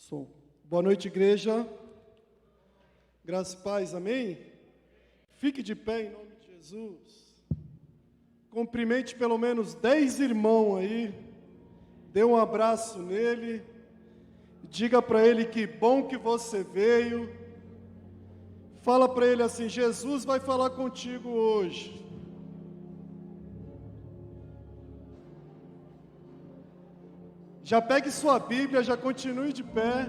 Som. Boa noite, igreja. Graça e paz, amém? Fique de pé em nome de Jesus. Cumprimente pelo menos 10 irmãos aí. Dê um abraço nele. Diga para ele que bom que você veio. Fala para ele assim: Jesus vai falar contigo hoje. Já pegue sua Bíblia, já continue de pé.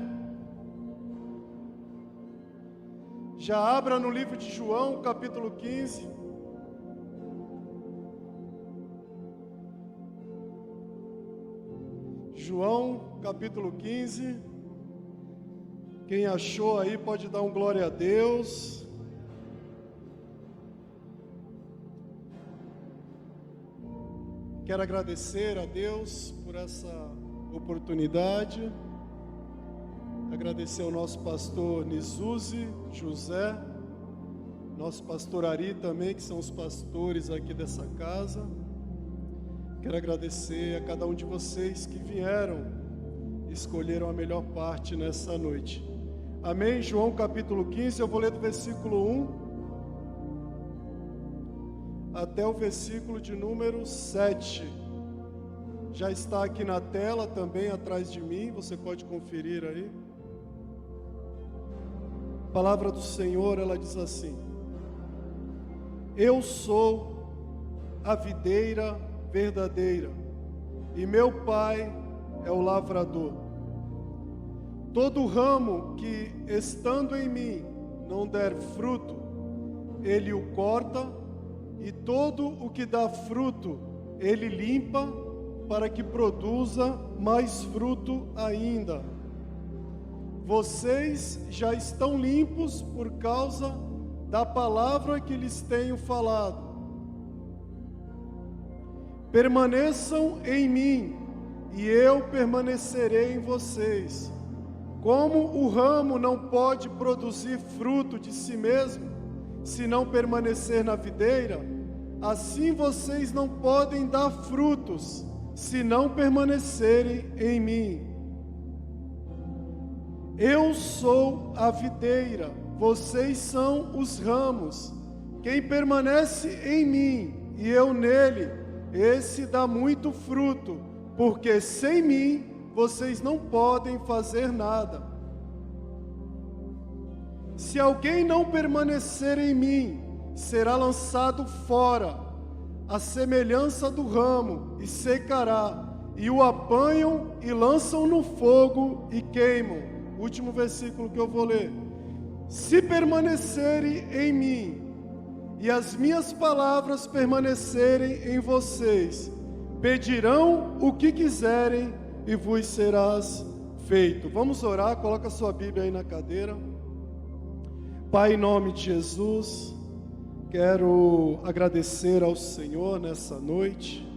Já abra no livro de João, capítulo 15. João, capítulo 15. Quem achou aí pode dar um glória a Deus. Quero agradecer a Deus por essa oportunidade. Agradecer ao nosso pastor Nizuzi José, nosso pastor Ari também, que são os pastores aqui dessa casa. Quero agradecer a cada um de vocês que vieram, escolheram a melhor parte nessa noite. Amém? João capítulo 15, eu vou ler do versículo 1 até o versículo de número 7. Já está aqui na tela também atrás de mim, você pode conferir aí. A palavra do Senhor, ela diz assim: Eu sou a videira verdadeira, e meu Pai é o lavrador. Todo ramo que, estando em mim, não der fruto, ele o corta, e todo o que dá fruto, ele limpa, para que produza mais fruto ainda. Vocês já estão limpos por causa da palavra que lhes tenho falado. Permaneçam em mim, e eu permanecerei em vocês. Como o ramo não pode produzir fruto de si mesmo, se não permanecer na videira, assim vocês não podem dar frutos, se não permanecerem em mim. Eu sou a videira, vocês são os ramos. Quem permanece em mim e eu nele, esse dá muito fruto, porque sem mim vocês não podem fazer nada. Se alguém não permanecer em mim, será lançado fora, à semelhança do ramo, e secará, e o apanham e lançam no fogo e queimam. Último versículo que eu vou ler. Se permanecerem em mim, e as minhas palavras permanecerem em vocês, pedirão o que quiserem, e vos serás feito. Vamos orar, coloca a sua Bíblia aí na cadeira. Pai, em nome de Jesus, quero agradecer ao Senhor nessa noite.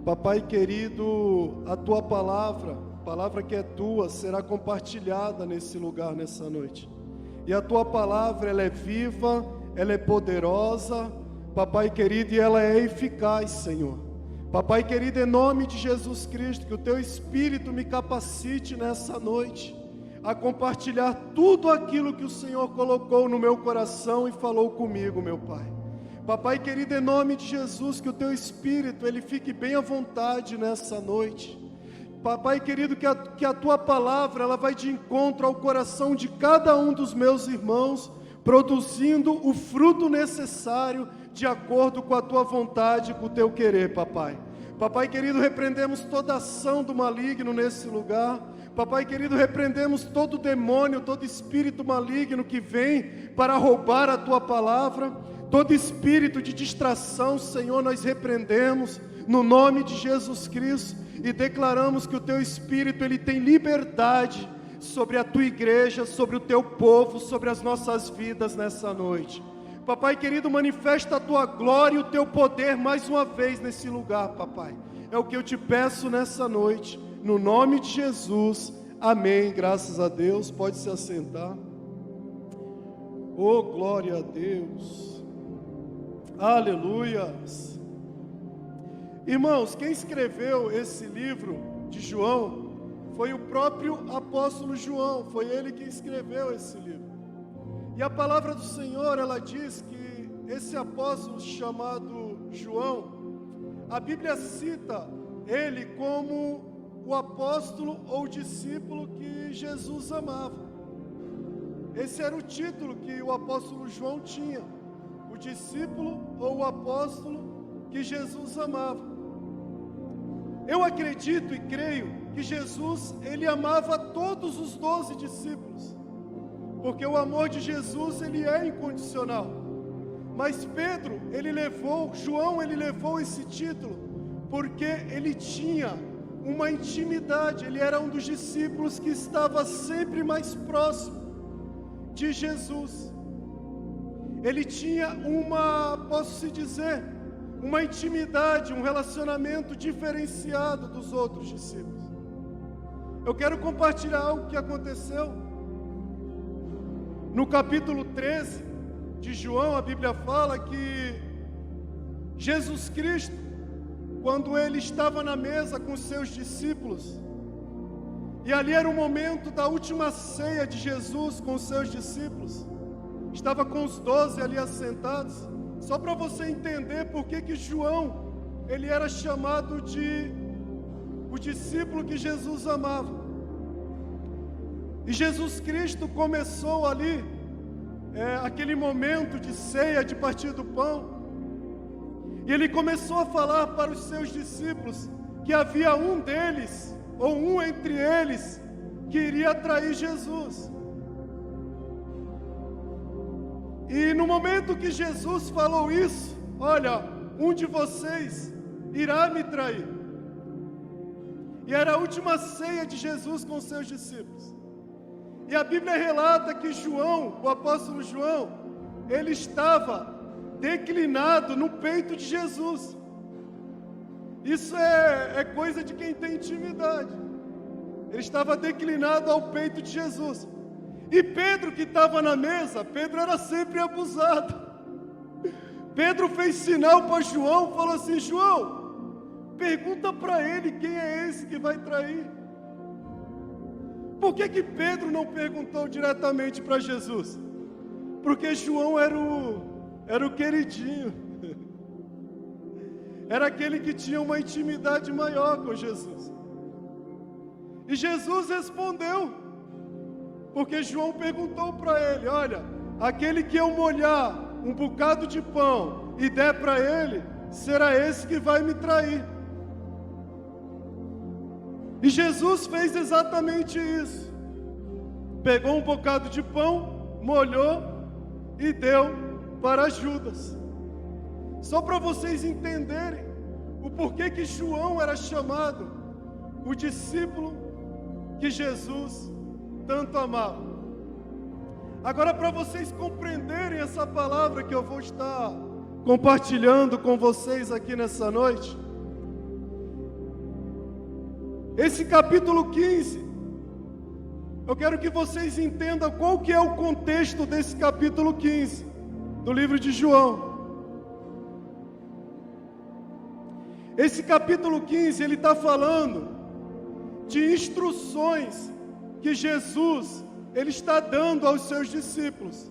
Papai querido, a tua palavra que é tua, será compartilhada nesse lugar, nessa noite. E a tua palavra, ela é viva, ela é poderosa, papai querido, e ela é eficaz, Senhor. Papai querido, em nome de Jesus Cristo, que o teu Espírito me capacite nessa noite a compartilhar tudo aquilo que o Senhor colocou no meu coração e falou comigo, meu Pai. Papai querido, em nome de Jesus, que o teu Espírito, ele fique bem à vontade nessa noite. Papai querido, que a tua palavra, ela vai de encontro ao coração de cada um dos meus irmãos, produzindo o fruto necessário de acordo com a tua vontade, com o teu querer, papai. Papai querido, repreendemos toda ação do maligno nesse lugar. Papai querido, repreendemos todo demônio, todo espírito maligno que vem para roubar a tua palavra. Todo espírito de distração, Senhor, nós repreendemos no nome de Jesus Cristo e declaramos que o teu Espírito, ele tem liberdade sobre a tua igreja, sobre o teu povo, sobre as nossas vidas nessa noite. Papai querido, manifesta a tua glória e o teu poder mais uma vez nesse lugar, papai. É o que eu te peço nessa noite, no nome de Jesus, amém, graças a Deus. Pode se assentar. Oh, glória a Deus, aleluias. Irmãos, quem escreveu esse livro de João foi o próprio apóstolo João, foi ele que escreveu esse livro. E a palavra do Senhor, ela diz que esse apóstolo chamado João, a Bíblia cita ele como o apóstolo ou discípulo que Jesus amava. Esse era o título que o apóstolo João tinha, o discípulo ou o apóstolo que Jesus amava. Eu acredito e creio que Jesus, ele amava todos os 12 discípulos, porque o amor de Jesus, ele é incondicional. Mas João ele levou esse título, porque ele tinha uma intimidade, ele era um dos discípulos que estava sempre mais próximo de Jesus. Ele tinha posso dizer, uma intimidade, um relacionamento diferenciado dos outros discípulos. Eu quero compartilhar algo que aconteceu no capítulo 13 de João. A Bíblia fala que Jesus Cristo, quando ele estava na mesa com os seus discípulos, e ali era o momento da última ceia de Jesus com os seus discípulos, estava com os 12 ali assentados. Só para você entender por que João, ele era chamado de o discípulo que Jesus amava. E Jesus Cristo começou ali, aquele momento de ceia, de partir do pão, e ele começou a falar para os seus discípulos que havia um deles, ou um entre eles, que iria trair Jesus. E no momento que Jesus falou isso, olha, um de vocês irá me trair. E era a última ceia de Jesus com seus discípulos. E a Bíblia relata que João, o apóstolo João, ele estava declinado no peito de Jesus. Isso é coisa de quem tem intimidade. Ele estava declinado ao peito de Jesus. E Pedro, que estava na mesa, Pedro era sempre abusado. Pedro fez sinal para João, falou assim: João, pergunta para ele quem é esse que vai trair. Por que Pedro não perguntou diretamente para Jesus? Porque João era o queridinho. Era aquele que tinha uma intimidade maior com Jesus. E Jesus respondeu, porque João perguntou para ele: olha, aquele que eu molhar um bocado de pão e der para ele, será esse que vai me trair. E Jesus fez exatamente isso. Pegou um bocado de pão, molhou e deu para Judas. Só para vocês entenderem o porquê que João era chamado o discípulo que Jesus tanto amava. Agora, para vocês compreenderem essa palavra que eu vou estar compartilhando com vocês aqui nessa noite, esse capítulo 15, eu quero que vocês entendam qual que é o contexto desse capítulo 15 do livro de João. Esse capítulo 15, ele está falando de instruções que Jesus, ele está dando aos seus discípulos.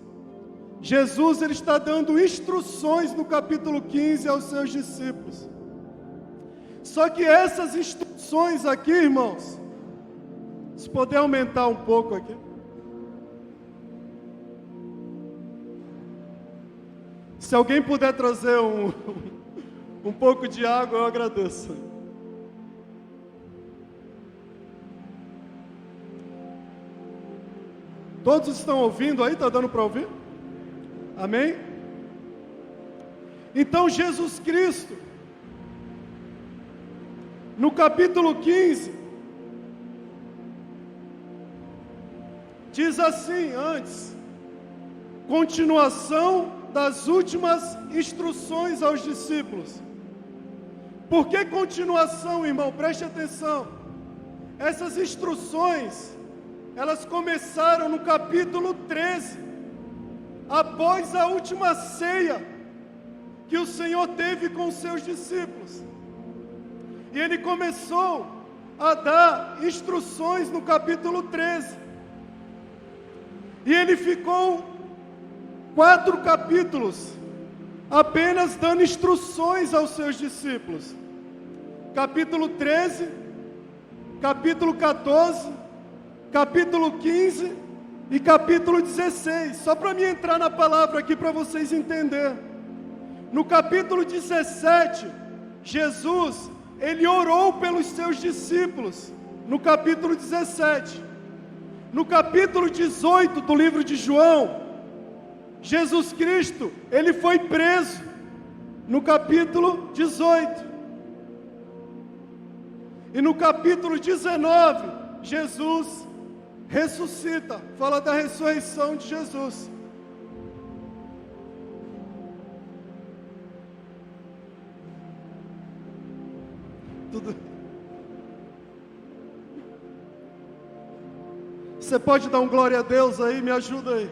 Jesus, ele está dando instruções no capítulo 15 aos seus discípulos. Só que essas instruções aqui, irmãos, se puder aumentar um pouco aqui. Se alguém puder trazer um pouco de água, eu agradeço. Todos estão ouvindo aí? Está dando para ouvir? Amém? Então Jesus Cristo, no capítulo 15, diz assim antes, continuação das últimas instruções aos discípulos. Por que continuação, irmão? Preste atenção. Essas instruções, elas começaram no capítulo 13, após a última ceia que o Senhor teve com os seus discípulos. E Ele começou a dar instruções no capítulo 13. E ele ficou 4 capítulos apenas dando instruções aos seus discípulos. Capítulo 13, capítulo 14, capítulo 15 e capítulo 16. Só para mim entrar na palavra aqui para vocês entenderem. No capítulo 17, Jesus, ele orou pelos seus discípulos. No capítulo 17. No capítulo 18 do livro de João, Jesus Cristo, ele foi preso. No capítulo 18. E no capítulo 19, Jesus ressuscita. Fala da ressurreição de Jesus. Tudo. Você pode dar um glória a Deus aí? Me ajuda aí.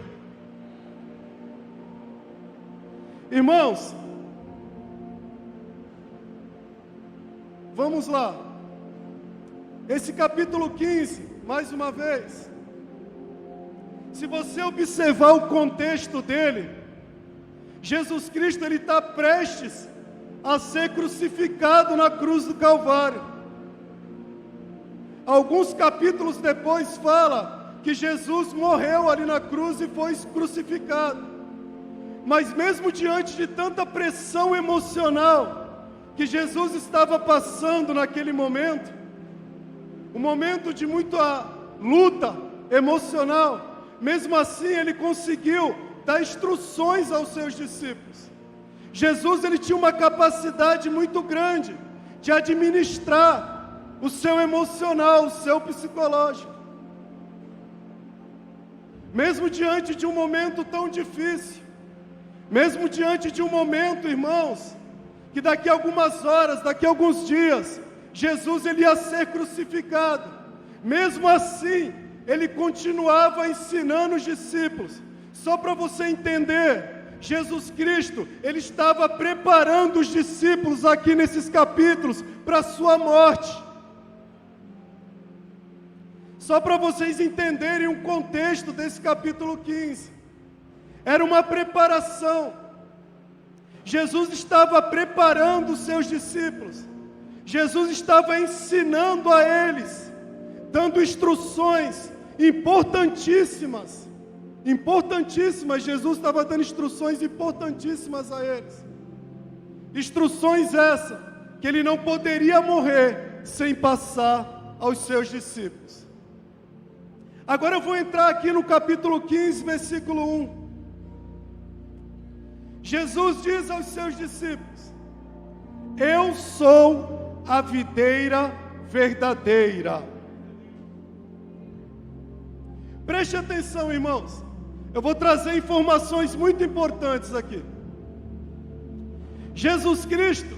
Irmãos, vamos lá. Esse capítulo 15, mais uma vez. Se você observar o contexto dele, Jesus Cristo, ele está prestes a ser crucificado na cruz do Calvário. Alguns capítulos depois fala que Jesus morreu ali na cruz e foi crucificado. Mas mesmo diante de tanta pressão emocional que Jesus estava passando naquele momento, um momento de muita luta emocional, mesmo assim ele conseguiu dar instruções aos seus discípulos. Jesus, ele tinha uma capacidade muito grande de administrar o seu emocional, o seu psicológico. Mesmo diante de um momento tão difícil, mesmo diante de um momento, irmãos, que daqui a algumas horas, daqui a alguns dias, Jesus ele ia ser crucificado. Mesmo assim, ele continuava ensinando os discípulos. Só para você entender, Jesus Cristo, ele estava preparando os discípulos aqui nesses capítulos para a sua morte. Só para vocês entenderem o contexto desse capítulo 15. Era uma preparação. Jesus estava preparando os seus discípulos. Jesus estava ensinando a eles, dando instruções importantíssimas. Importantíssimas, Jesus estava dando instruções importantíssimas a eles. Instruções essas, que ele não poderia morrer sem passar aos seus discípulos. Agora eu vou entrar aqui no capítulo 15, versículo 1. Jesus diz aos seus discípulos: eu sou a videira verdadeira. Preste atenção, irmãos. Eu vou trazer informações muito importantes aqui. Jesus Cristo,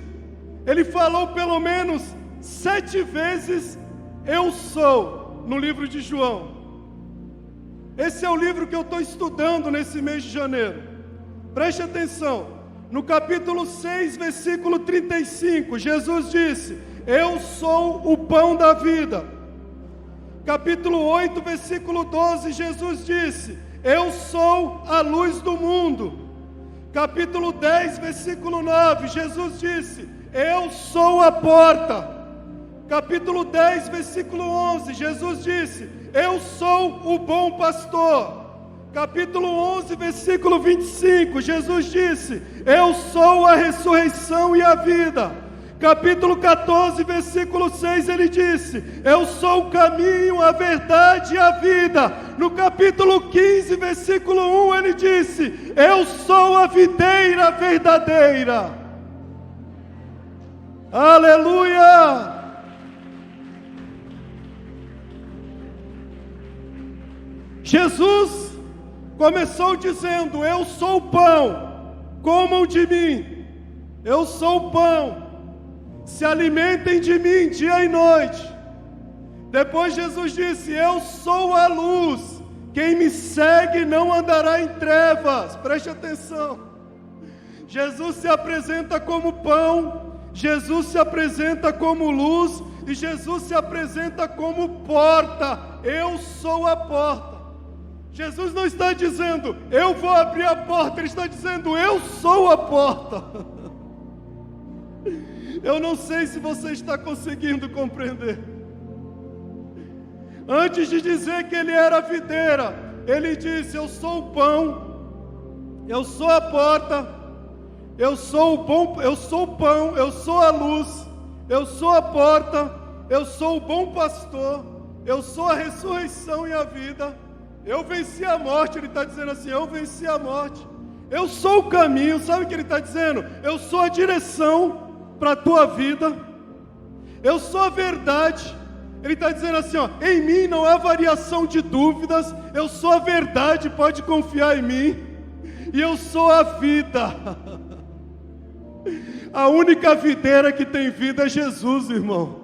ele falou pelo menos 7 vezes eu sou no livro de João. Esse é o livro que eu estou estudando nesse mês de janeiro. Preste atenção. No capítulo 6, versículo 35, Jesus disse: eu sou o pão da vida. Capítulo 8, versículo 12, Jesus disse: eu sou a luz do mundo. Capítulo 10, versículo 9, Jesus disse: eu sou a porta. Capítulo 10, versículo 11, Jesus disse: eu sou o bom pastor. Capítulo 11, versículo 25, Jesus disse: eu sou a ressurreição e a vida. Capítulo 14, versículo 6, ele disse: eu sou o caminho, a verdade e a vida. No capítulo 15, versículo 1, ele disse: eu sou a videira verdadeira. Aleluia! Jesus começou dizendo: eu sou o pão, comam de mim. Eu sou o pão, se alimentem de mim dia e noite. Depois Jesus disse: eu sou a luz, quem me segue não andará em trevas. Preste atenção. Jesus se apresenta como pão, Jesus se apresenta como luz e Jesus se apresenta como porta. Eu sou a porta. Jesus não está dizendo, eu vou abrir a porta, Ele está dizendo, eu sou a porta. Eu não sei se você está conseguindo compreender. Antes de dizer que Ele era a videira, Ele disse, eu sou o pão, eu sou a porta, eu sou o pão, eu sou a luz, eu sou a porta, eu sou o bom pastor, eu sou a ressurreição e a vida. Eu venci a morte, Ele está dizendo assim, eu venci a morte. Eu sou o caminho, sabe o que Ele está dizendo? Eu sou a direção para a tua vida. Eu sou a verdade. Ele está dizendo assim, ó, em mim não há variação de dúvidas, eu sou a verdade, pode confiar em mim. E eu sou a vida. A única videira que tem vida é Jesus, irmão.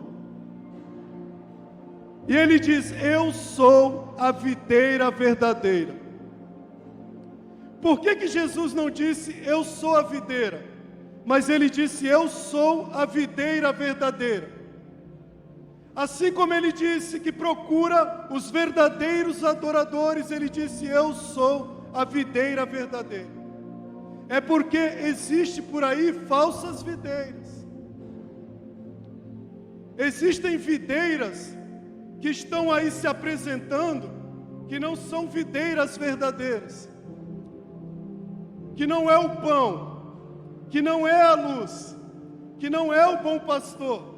E Ele diz, eu sou a videira verdadeira. Por que Jesus não disse, eu sou a videira? Mas Ele disse, eu sou a videira verdadeira. Assim como Ele disse que procura os verdadeiros adoradores, Ele disse, eu sou a videira verdadeira. É porque existe por aí falsas videiras. Existem videiras que estão aí se apresentando, que não são videiras verdadeiras, que não é o pão, que não é a luz, que não é o bom pastor.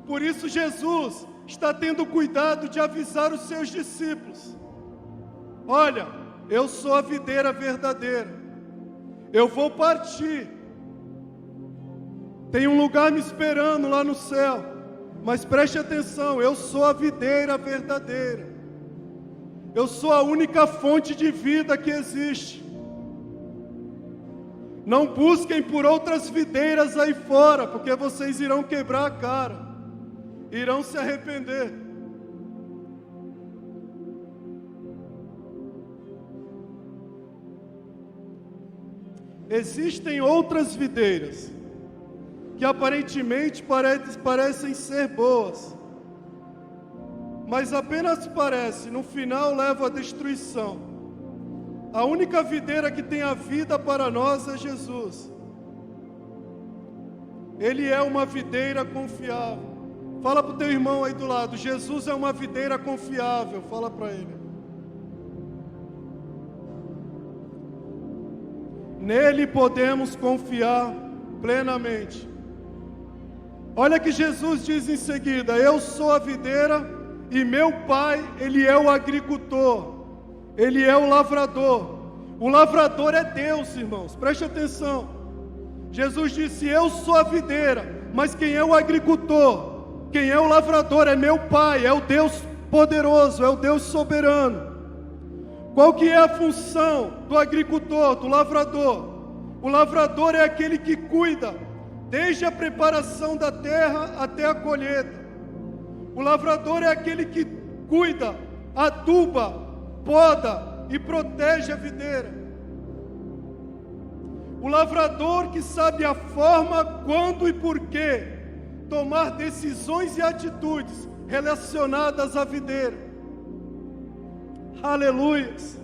Por isso Jesus está tendo cuidado de avisar os seus discípulos, olha, eu sou a videira verdadeira, eu vou partir, tem um lugar me esperando lá no céu, mas preste atenção, eu sou a videira verdadeira, eu sou a única fonte de vida que existe. Não busquem por outras videiras aí fora, porque vocês irão quebrar a cara, irão se arrepender. Existem outras videiras, que aparentemente parecem ser boas, mas apenas parece, no final leva à destruição. A única videira que tem a vida para nós é Jesus. Ele é uma videira confiável. Fala para o teu irmão aí do lado, Jesus é uma videira confiável, fala para ele. Nele podemos confiar plenamente. Olha que Jesus diz em seguida, eu sou a videira e meu Pai, Ele é o agricultor, Ele é o lavrador. O lavrador é Deus, irmãos, preste atenção. Jesus disse, eu sou a videira, mas quem é o agricultor? Quem é o lavrador é meu Pai, é o Deus poderoso, é o Deus soberano. Qual que é a função do agricultor, do lavrador? O lavrador é aquele que cuida, desde a preparação da terra até a colheita. O lavrador é aquele que cuida, aduba, poda e protege a videira. O lavrador que sabe a forma, quando e porquê tomar decisões e atitudes relacionadas à videira. Aleluias!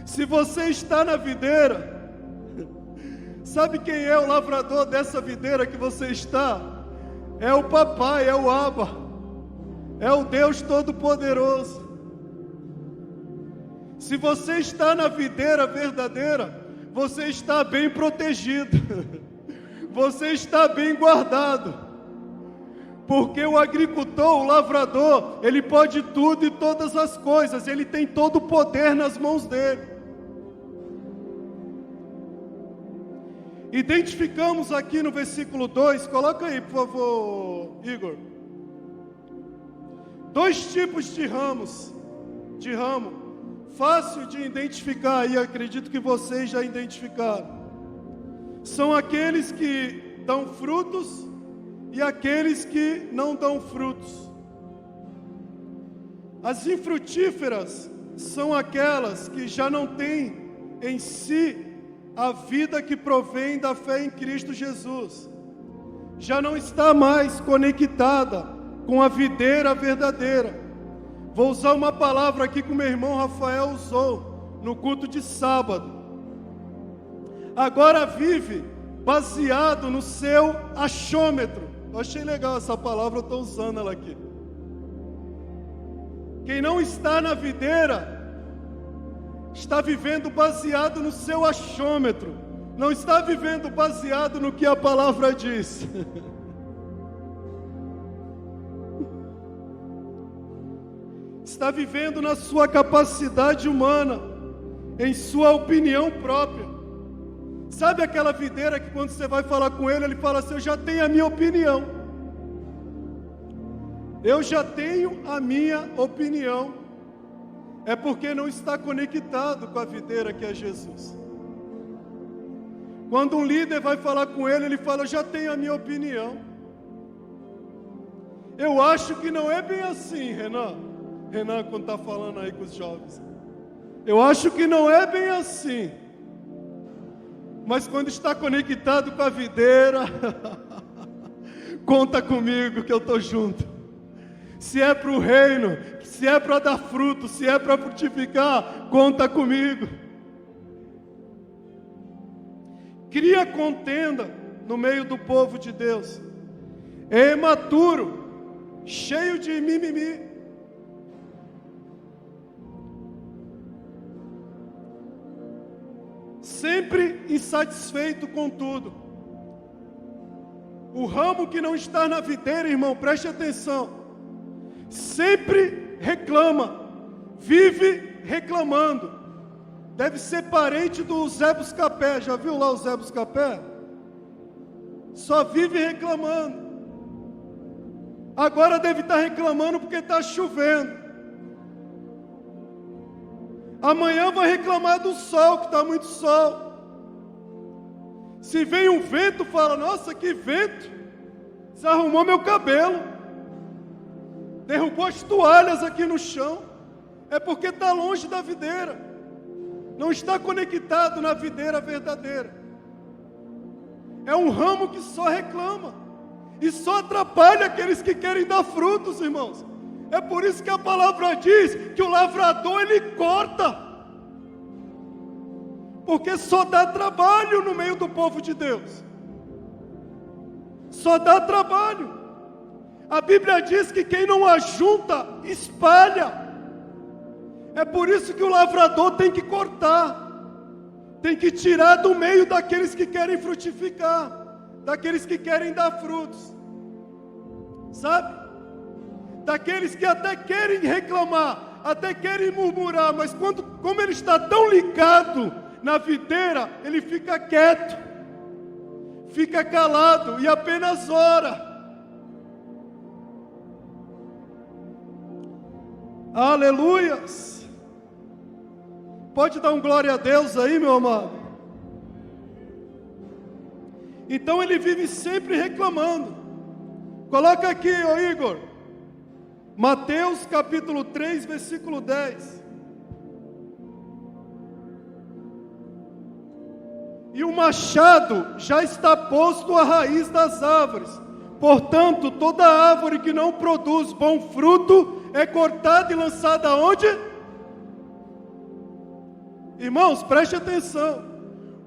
Se você está na videira, sabe quem é o lavrador dessa videira que você está? É o papai, é o Abba, é o Deus Todo-Poderoso. Se você está na videira verdadeira, você está bem protegido, você está bem guardado. Porque o agricultor, o lavrador, ele pode tudo e todas as coisas, ele tem todo o poder nas mãos dele. Identificamos aqui no versículo 2, coloca aí por favor, Igor. 2 tipos de ramo, fácil de identificar aí, acredito que vocês já identificaram. São aqueles que dão frutos e aqueles que não dão frutos. As infrutíferas são aquelas que já não têm em si a vida que provém da fé em Cristo Jesus. Já não está mais conectada com a videira verdadeira. Vou usar uma palavra aqui que o meu irmão Rafael usou no culto de sábado. Agora vive baseado no seu achômetro. Eu achei legal essa palavra, eu estou usando ela aqui. Quem não está na videira está vivendo baseado no seu achômetro, não está vivendo baseado no que a palavra diz. Está vivendo na sua capacidade humana, em sua opinião própria. Sabe aquela videira que quando você vai falar com ele, ele fala assim: eu já tenho a minha opinião. Eu já tenho a minha opinião. É porque não está conectado com a videira que é Jesus. Quando um líder vai falar com ele, ele fala: eu já tenho a minha opinião. Eu acho que não é bem assim, Renan, quando está falando aí com os jovens. Eu acho que não é bem assim. Mas quando está conectado com a videira, conta comigo que eu estou junto. Se é para o reino, se é para dar fruto, se é para frutificar, conta comigo. Cria contenda no meio do povo de Deus. É imaturo, cheio de mimimi. Sempre insatisfeito com tudo. O ramo que não está na videira, irmão, preste atenção, sempre reclama, vive reclamando. Deve ser parente do Zé Buscapé. Já viu lá o Zé Buscapé? Só vive reclamando. Agora deve estar reclamando porque está chovendo. Amanhã vai reclamar do sol, que está muito sol. Se vem um vento, fala: nossa, que vento! Desarrumou meu cabelo. Derrubou as toalhas aqui no chão. É porque está longe da videira. Não está conectado na videira verdadeira. É um ramo que só reclama. E só atrapalha aqueles que querem dar frutos, irmãos. É por isso que a palavra diz que o lavrador, ele corta. Porque só dá trabalho no meio do povo de Deus. Só dá trabalho. A Bíblia diz que quem não ajunta, espalha. É por isso que o lavrador tem que cortar. Tem que tirar do meio daqueles que querem frutificar, daqueles que querem dar frutos. Sabe? Daqueles que até querem reclamar, até querem murmurar, mas como ele está tão ligado na videira, ele fica quieto, fica calado e apenas ora. Aleluias! Pode dar um glória a Deus aí, meu amado? Então ele vive sempre reclamando. Coloca aqui, ô Igor, Mateus capítulo 3, versículo 10. E o machado já está posto à raiz das árvores. Portanto, toda árvore que não produz bom fruto é cortada e lançada aonde? Irmãos, preste atenção.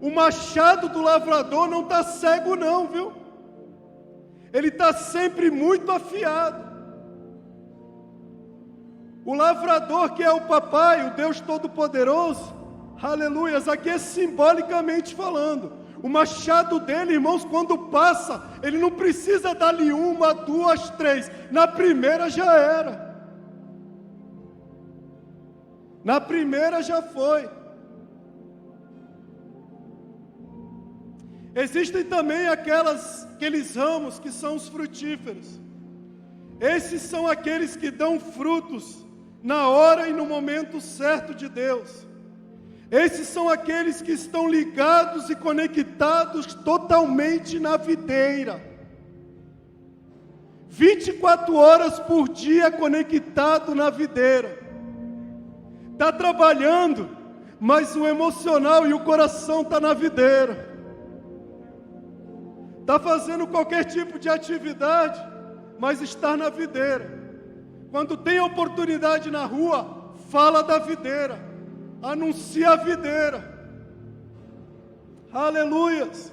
O machado do lavrador não está cego não, viu? Ele está sempre muito afiado. O lavrador, que é o papai, o Deus Todo-Poderoso, aleluias, aqui é simbolicamente falando. O machado dele, irmãos, quando passa, ele não precisa dar-lhe 1, 2, 3. Na primeira já era. Na primeira já foi. Existem também aqueles ramos que são os frutíferos. Esses são aqueles que dão frutos na hora e no momento certo de Deus. Esses são aqueles que estão ligados e conectados totalmente na videira. 24 horas por dia conectado na videira. Está trabalhando, mas o emocional e o coração está na videira. Está fazendo qualquer tipo de atividade, mas está na videira. Quando tem oportunidade na rua, fala da videira, anuncia a videira. Aleluias!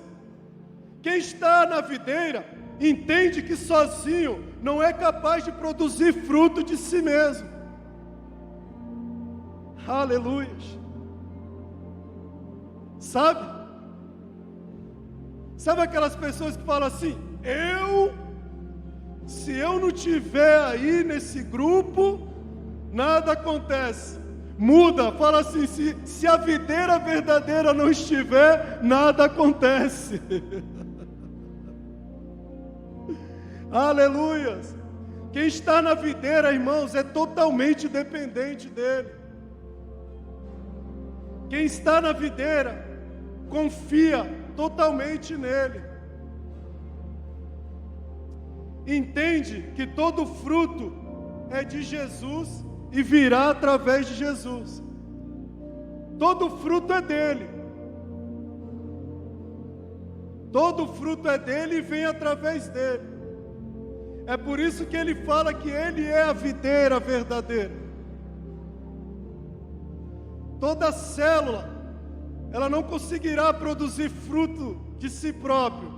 Quem está na videira entende que sozinho não é capaz de produzir fruto de si mesmo. Aleluias! Sabe aquelas pessoas que falam assim, se eu não estiver aí nesse grupo, nada acontece. Muda, fala assim, se a videira verdadeira não estiver, nada acontece. Aleluias! Quem está na videira, irmãos, é totalmente dependente dele. Quem está na videira, confia totalmente nele. Entende que todo fruto é de Jesus e virá através de Jesus. Todo fruto é dele. Todo fruto é dele e vem através dele. É por isso que ele fala que ele é a videira verdadeira. Toda célula, ela não conseguirá produzir fruto de si próprio,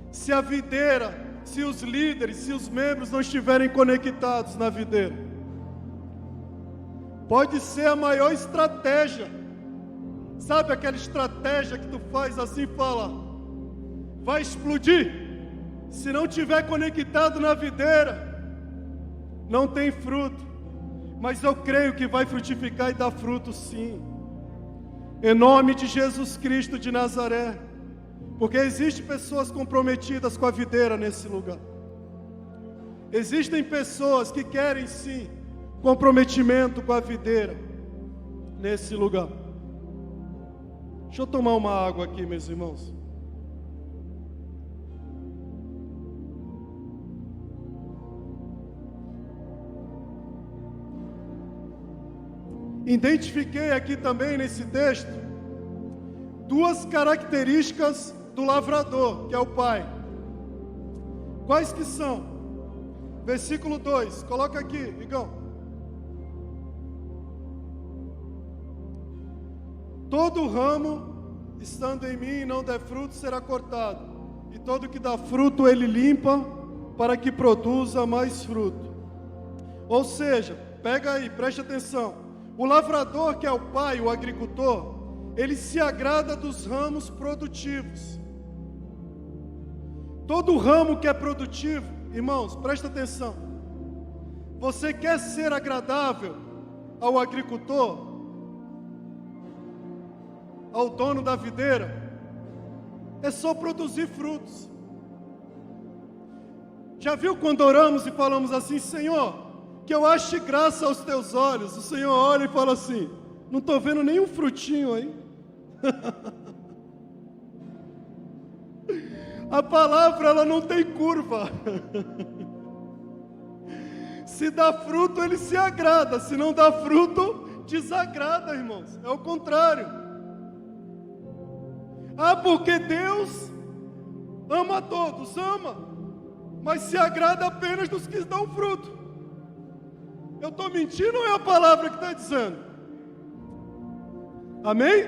se a videira, se os líderes, se os membros não estiverem conectados na videira. Pode ser a maior estratégia. Sabe aquela estratégia que tu faz assim e fala, vai explodir? Se não estiver conectado na videira, não tem fruto. Mas eu creio que vai frutificar e dar fruto sim. Em nome de Jesus Cristo de Nazaré. Porque existem pessoas comprometidas com a videira nesse lugar. Existem pessoas que querem sim comprometimento com a videira nesse lugar. Deixa eu tomar uma água aqui, meus irmãos. Identifiquei aqui também nesse texto duas características do lavrador, que é o pai. Quais que são? Versículo 2, coloca aqui, Igão. Todo ramo estando em mim e não der fruto será cortado, e todo que dá fruto ele limpa, para que produza mais fruto. Ou seja, pega aí, preste atenção. O lavrador, que é o pai, o agricultor, ele se agrada dos ramos produtivos. Todo ramo que é produtivo, irmãos, presta atenção. Você quer ser agradável ao agricultor, ao dono da videira? É só produzir frutos. Já viu quando oramos e falamos assim, Senhor, que eu ache graça aos teus olhos? O Senhor olha e fala assim, não estou vendo nenhum frutinho aí. A palavra, ela não tem curva. Se dá fruto, ele se agrada. Se não dá fruto, desagrada, irmãos. É o contrário. Ah, porque Deus ama a todos, ama, mas se agrada apenas dos que dão fruto. Eu estou mentindo ou é a palavra que está dizendo? Amém?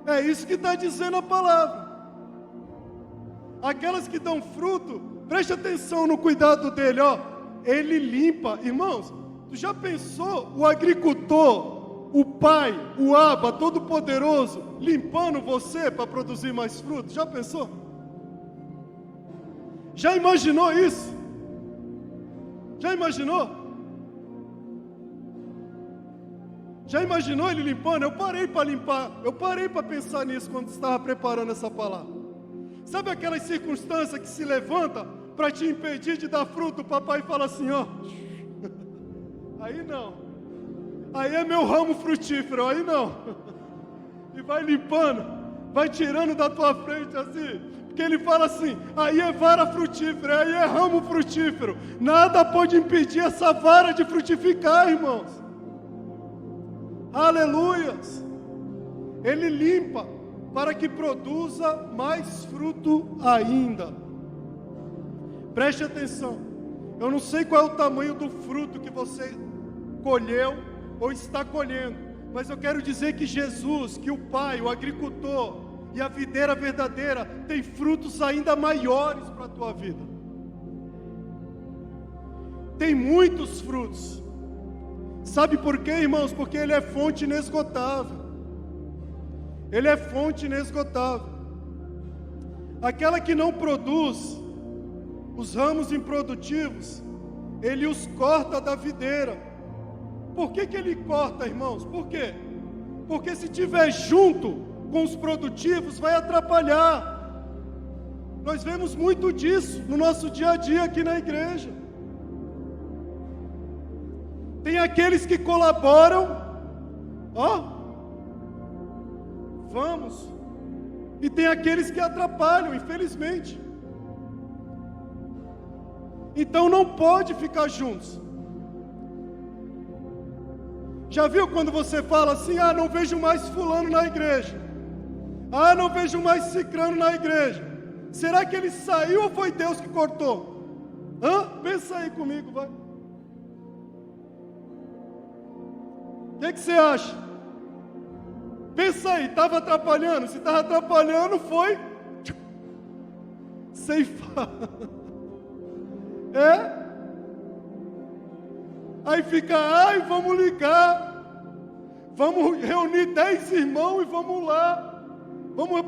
É isso que está dizendo a palavra. Aquelas que dão fruto, preste atenção no cuidado dele, ó. Ele limpa, irmãos. Tu já pensou o agricultor, o pai, o Abba, todo-poderoso, limpando você para produzir mais frutos? Já pensou? Já imaginou isso? Já imaginou? Já imaginou ele limpando? Eu parei para limpar, eu parei para pensar nisso quando estava preparando essa palavra. Sabe aquelas circunstâncias que se levanta para te impedir de dar fruto? O papai fala assim, ó. Aí não. Aí é meu ramo frutífero, aí não. E vai limpando, vai tirando da tua frente assim. Porque ele fala assim, aí é vara frutífera, aí é ramo frutífero. Nada pode impedir essa vara de frutificar, irmãos. Aleluias! Ele limpa para que produza mais fruto ainda. Preste atenção. Eu não sei qual é o tamanho do fruto que você colheu ou está colhendo, mas eu quero dizer que Jesus, que o Pai, o agricultor e a videira verdadeira tem frutos ainda maiores para a tua vida. Tem muitos frutos. Sabe por quê, irmãos? Porque Ele é fonte inesgotável. Ele é fonte inesgotável. Aquela que não produz, os ramos improdutivos, Ele os corta da videira. Por que Ele corta, irmãos? Por quê? Porque se tiver junto com os produtivos, vai atrapalhar. Nós vemos muito disso no nosso dia a dia aqui na igreja. Tem aqueles que colaboram, vamos, e tem aqueles que atrapalham, infelizmente. Então não pode ficar juntos. Já viu quando você fala assim, não vejo mais fulano na igreja, não vejo mais cicrano na igreja, será que ele saiu ou foi Deus que cortou? Pensa aí comigo, vai. O que você acha? Pensa aí, estava atrapalhando? Se estava atrapalhando, foi ceifar. Aí fica, vamos ligar, vamos reunir 10 irmãos e vamos lá.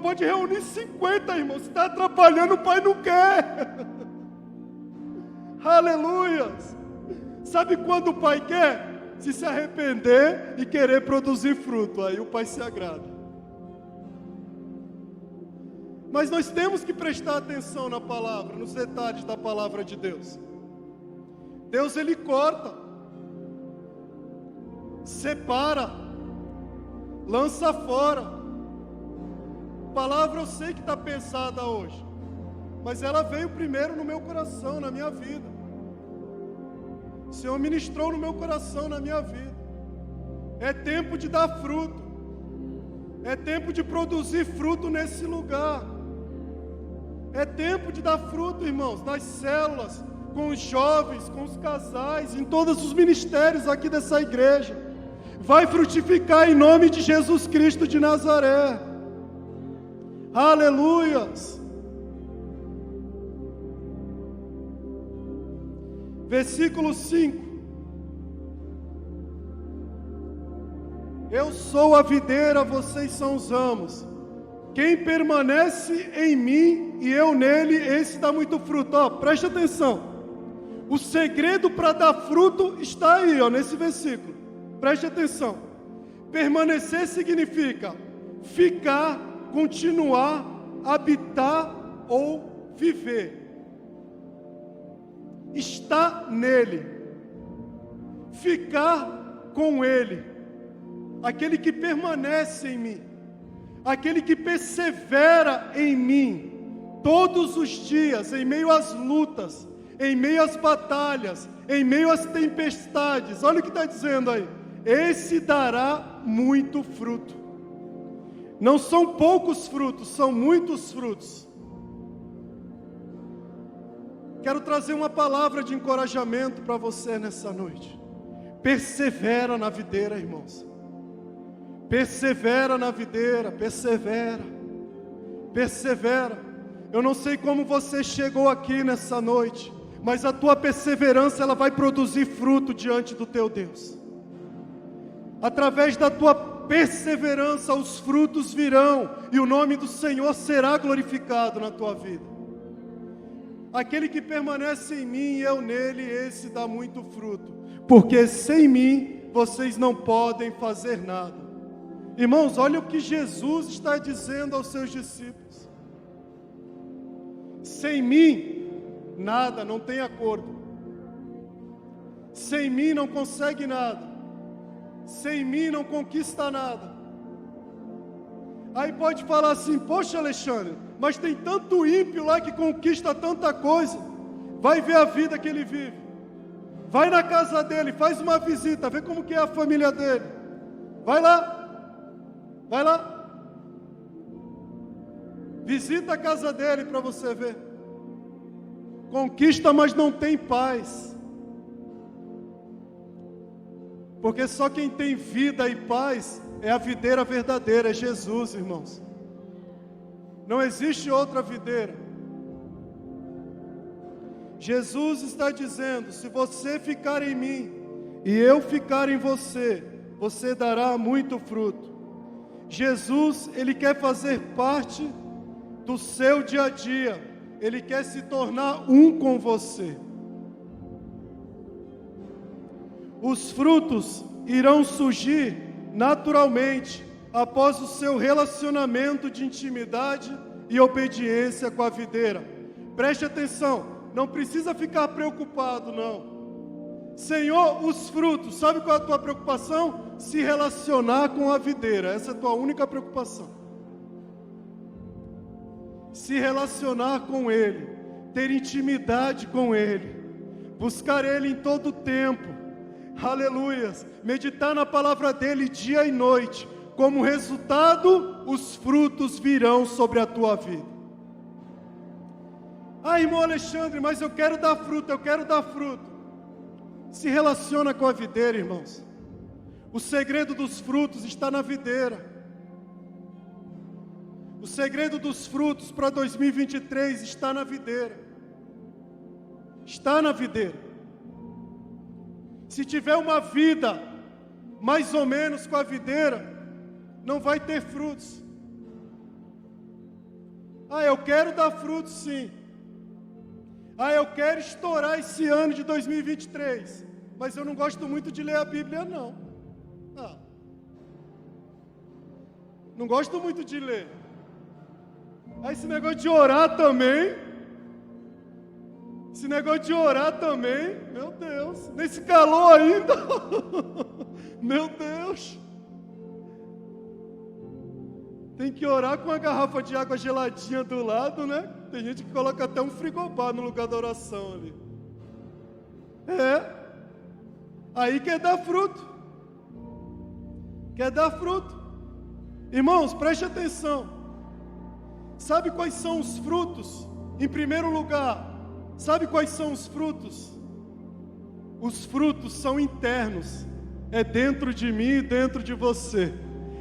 Pode reunir 50 irmãos. Se está atrapalhando, o Pai não quer. Aleluias. Sabe quando o Pai quer? Se arrepender e querer produzir fruto, aí o Pai se agrada. Mas nós temos que prestar atenção na palavra, nos detalhes da palavra de Deus. Deus, Ele corta, separa, lança fora. A palavra eu sei que está pensada hoje, mas ela veio primeiro no meu coração, na minha vida. O Senhor ministrou no meu coração, na minha vida. É tempo de dar fruto. É tempo de produzir fruto nesse lugar. É tempo de dar fruto, irmãos, nas células, com os jovens, com os casais, em todos os ministérios aqui dessa igreja. Vai frutificar em nome de Jesus Cristo de Nazaré. Aleluias. Versículo 5. Eu sou a videira, vocês são os ramos. Quem permanece em mim e eu nele, esse dá muito fruto. Preste atenção. O segredo para dar fruto está aí, nesse versículo. Preste atenção. Permanecer significa ficar, continuar, habitar ou viver. Está nele, ficar com ele, aquele que permanece em mim, aquele que persevera em mim, todos os dias, em meio às lutas, em meio às batalhas, em meio às tempestades. Olha o que está dizendo aí, esse dará muito fruto. Não são poucos frutos, são muitos frutos. Quero trazer uma palavra de encorajamento para você nessa noite. Persevera na videira, irmãos. Persevera na videira, persevera. Persevera. Eu não sei como você chegou aqui nessa noite, mas a tua perseverança, ela vai produzir fruto diante do teu Deus. Através da tua perseverança, os frutos virão, e o nome do Senhor será glorificado na tua vida. Aquele que permanece em mim e eu nele, esse dá muito fruto, porque sem mim vocês não podem fazer nada. Irmãos, olha o que Jesus está dizendo aos seus discípulos. Sem mim, nada, não tem acordo. Sem mim não consegue nada. Sem mim não conquista nada. Aí pode falar assim, poxa Alexandre, mas tem tanto ímpio lá que conquista tanta coisa. Vai ver a vida que ele vive. Vai na casa dele, faz uma visita, vê como que é a família dele. Vai lá. Vai lá. Visita a casa dele para você ver. Conquista, mas não tem paz. Porque só quem tem vida e paz é a videira verdadeira, é Jesus, irmãos. Não existe outra videira. Jesus está dizendo: se você ficar em mim e eu ficar em você, você dará muito fruto. Jesus, Ele quer fazer parte do seu dia a dia. Ele quer se tornar um com você. Os frutos irão surgir naturalmente após o seu relacionamento de intimidade e obediência com a videira. Preste atenção, não precisa ficar preocupado, não. Senhor, os frutos, sabe qual é a tua preocupação? Se relacionar com a videira, essa é a tua única preocupação. Se relacionar com Ele, ter intimidade com Ele, buscar Ele em todo o tempo, aleluias, meditar na palavra dEle dia e noite, como resultado, os frutos virão sobre a tua vida. Ah, irmão Alexandre, mas eu quero dar fruto. Se relaciona com a videira, irmãos. O segredo dos frutos está na videira. O segredo dos frutos para 2023 está na videira. Está na videira. Se tiver uma vida mais ou menos com a videira, não vai ter frutos. Ah, eu quero dar frutos, sim. Ah, eu quero estourar esse ano de 2023, mas eu não gosto muito de ler a Bíblia, não. Não gosto muito de ler. Esse negócio de orar também. Meu Deus, nesse calor ainda. Meu Deus. Tem que orar com uma garrafa de água geladinha do lado, né? Tem gente que coloca até um frigobar no lugar da oração ali. Aí quer dar fruto. Irmãos, preste atenção. Sabe quais são os frutos? Em primeiro lugar, sabe quais são os frutos? Os frutos são internos. É dentro de mim e dentro de você.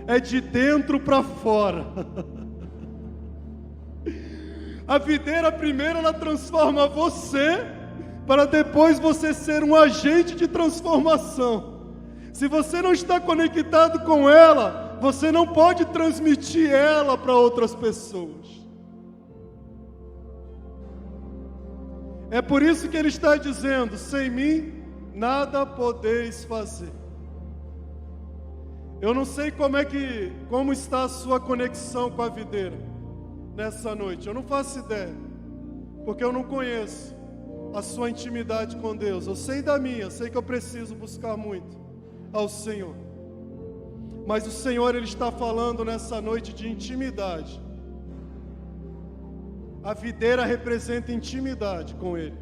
É de dentro para fora. A videira primeiro ela transforma você, para depois você ser um agente de transformação. Se você não está conectado com ela, você não pode transmitir ela para outras pessoas. É por isso que ele está dizendo: sem mim nada podeis fazer. Eu não sei como está a sua conexão com a videira nessa noite. Eu não faço ideia, porque eu não conheço a sua intimidade com Deus. Eu sei da minha, sei que eu preciso buscar muito ao Senhor. Mas o Senhor, Ele está falando nessa noite de intimidade. A videira representa intimidade com Ele.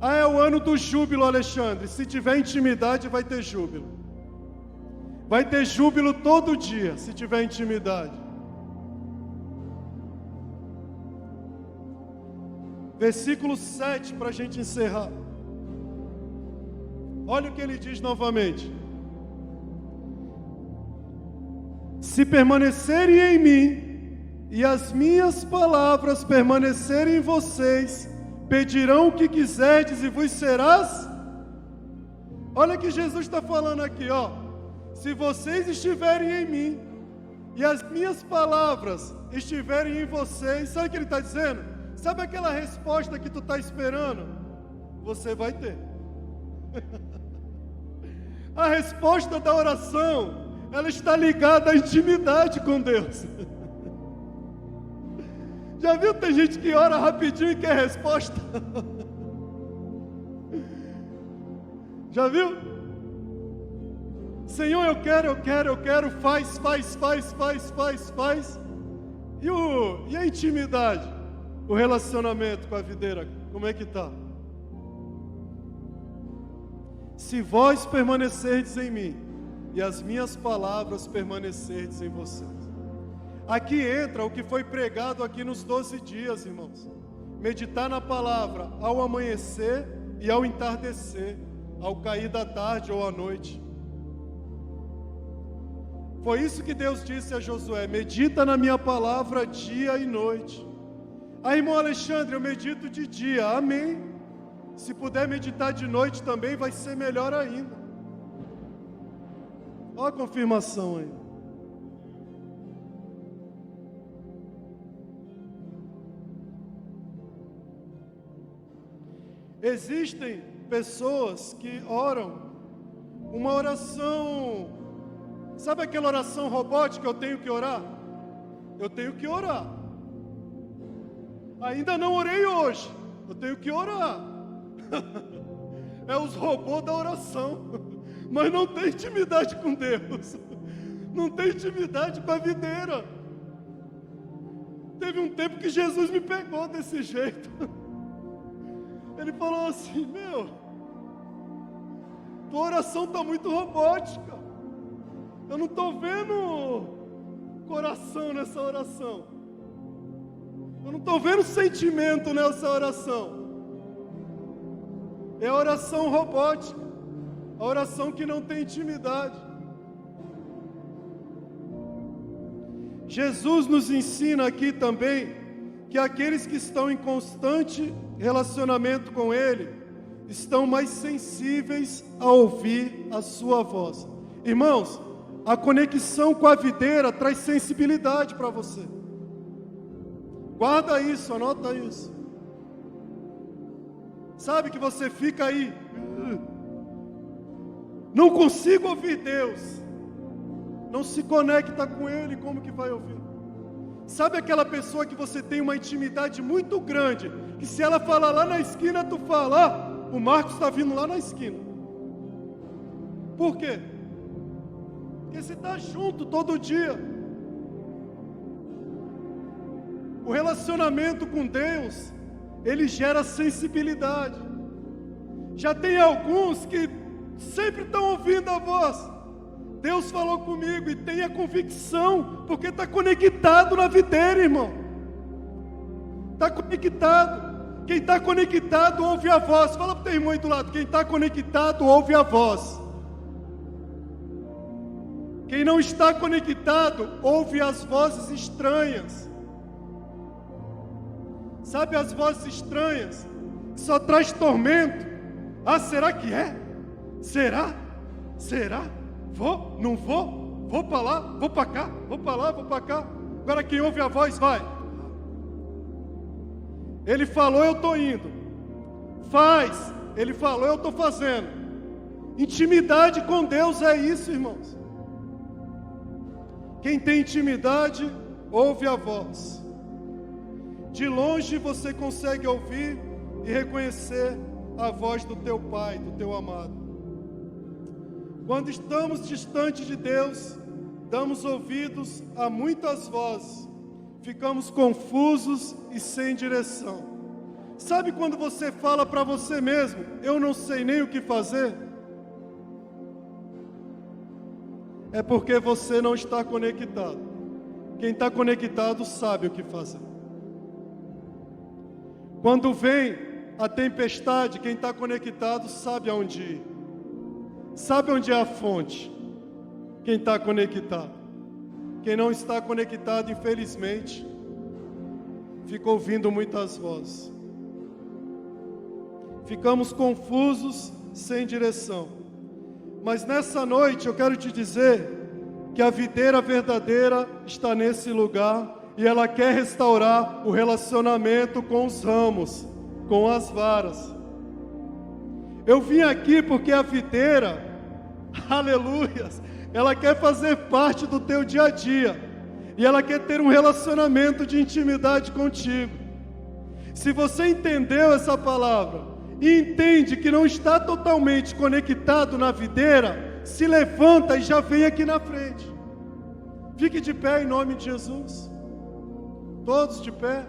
Ah, é o ano do júbilo, Alexandre. Se tiver intimidade, vai ter júbilo. Vai ter júbilo todo dia, se tiver intimidade. Versículo 7, para a gente encerrar. Olha o que ele diz novamente. Se permanecerem em mim, e as minhas palavras permanecerem em vocês, pedirão o que quiserdes e vos serás. Olha o que Jesus está falando aqui, ó. Se vocês estiverem em mim e as minhas palavras estiverem em vocês, sabe o que ele está dizendo? Sabe aquela resposta que tu está esperando? Você vai ter. A resposta da oração, ela está ligada à intimidade com Deus. Já viu? Tem gente que ora rapidinho e quer resposta. Já viu? Senhor, eu quero, faz. E a intimidade? O relacionamento com a videira, como é que está? Se vós permanecerdes em mim, e as minhas palavras permanecerdes em vocês. Aqui entra o que foi pregado aqui nos 12 dias, irmãos. Meditar na palavra ao amanhecer e ao entardecer, ao cair da tarde ou à noite. Foi isso que Deus disse a Josué: medita na minha palavra dia e noite. Aí, irmão Alexandre, eu medito de dia, amém. Se puder meditar de noite também, vai ser melhor ainda. Olha a confirmação aí. Existem pessoas que oram uma oração, sabe aquela oração robótica? Eu tenho que orar? Eu tenho que orar. Ainda não orei hoje, eu tenho que orar. É os robôs da oração, mas não tem intimidade com Deus, não tem intimidade com a videira. Teve um tempo que Jesus me pegou desse jeito. Ele falou assim: meu, tua oração está muito robótica, eu não estou vendo coração nessa oração, eu não estou vendo sentimento nessa oração. É a oração robótica, a oração que não tem intimidade. Jesus nos ensina aqui também que aqueles que estão em constante relacionamento com Ele estão mais sensíveis a ouvir a sua voz. Irmãos, a conexão com a videira traz sensibilidade para você. Guarda isso, anota isso. Sabe que você fica aí, não consigo ouvir Deus, não se conecta com Ele, como que vai ouvir? Sabe aquela pessoa que você tem uma intimidade muito grande, que se ela falar lá na esquina, tu fala: o Marcos está vindo lá na esquina. Por quê? Porque você está junto todo dia. O relacionamento com Deus, ele gera sensibilidade. Já tem alguns que sempre estão ouvindo a voz. Deus falou comigo, e tenha convicção, porque está conectado na videira, irmão. Está conectado. Quem está conectado ouve a voz. Fala para o teu irmão aí do lado: quem está conectado ouve a voz. Quem não está conectado ouve as vozes estranhas. Sabe as vozes estranhas? Só traz tormento. Ah, será que é? Será? Será? Vou? Não vou? Vou para lá? Vou para cá? Vou para lá? Vou para cá? Agora quem ouve a voz vai. Ele falou, eu estou indo. Faz. Ele falou, eu estou fazendo. Intimidade com Deus é isso, irmãos. Quem tem intimidade, ouve a voz. De longe você consegue ouvir e reconhecer a voz do teu Pai, do teu amado. Quando estamos distantes de Deus, damos ouvidos a muitas vozes, ficamos confusos e sem direção. Sabe quando você fala para você mesmo: eu não sei nem o que fazer? É porque você não está conectado. Quem está conectado sabe o que fazer. Quando vem a tempestade, quem está conectado sabe aonde ir. Sabe onde é a fonte? Quem está conectado. Quem não está conectado, infelizmente, fica ouvindo muitas vozes. Ficamos confusos, sem direção. Mas nessa noite eu quero te dizer que a videira verdadeira está nesse lugar e ela quer restaurar o relacionamento com os ramos, com as varas. Eu vim aqui porque a videira, aleluias, ela quer fazer parte do teu dia a dia. E ela quer ter um relacionamento de intimidade contigo. Se você entendeu essa palavra e entende que não está totalmente conectado na videira, se levanta e já vem aqui na frente. Fique de pé em nome de Jesus. Todos de pé.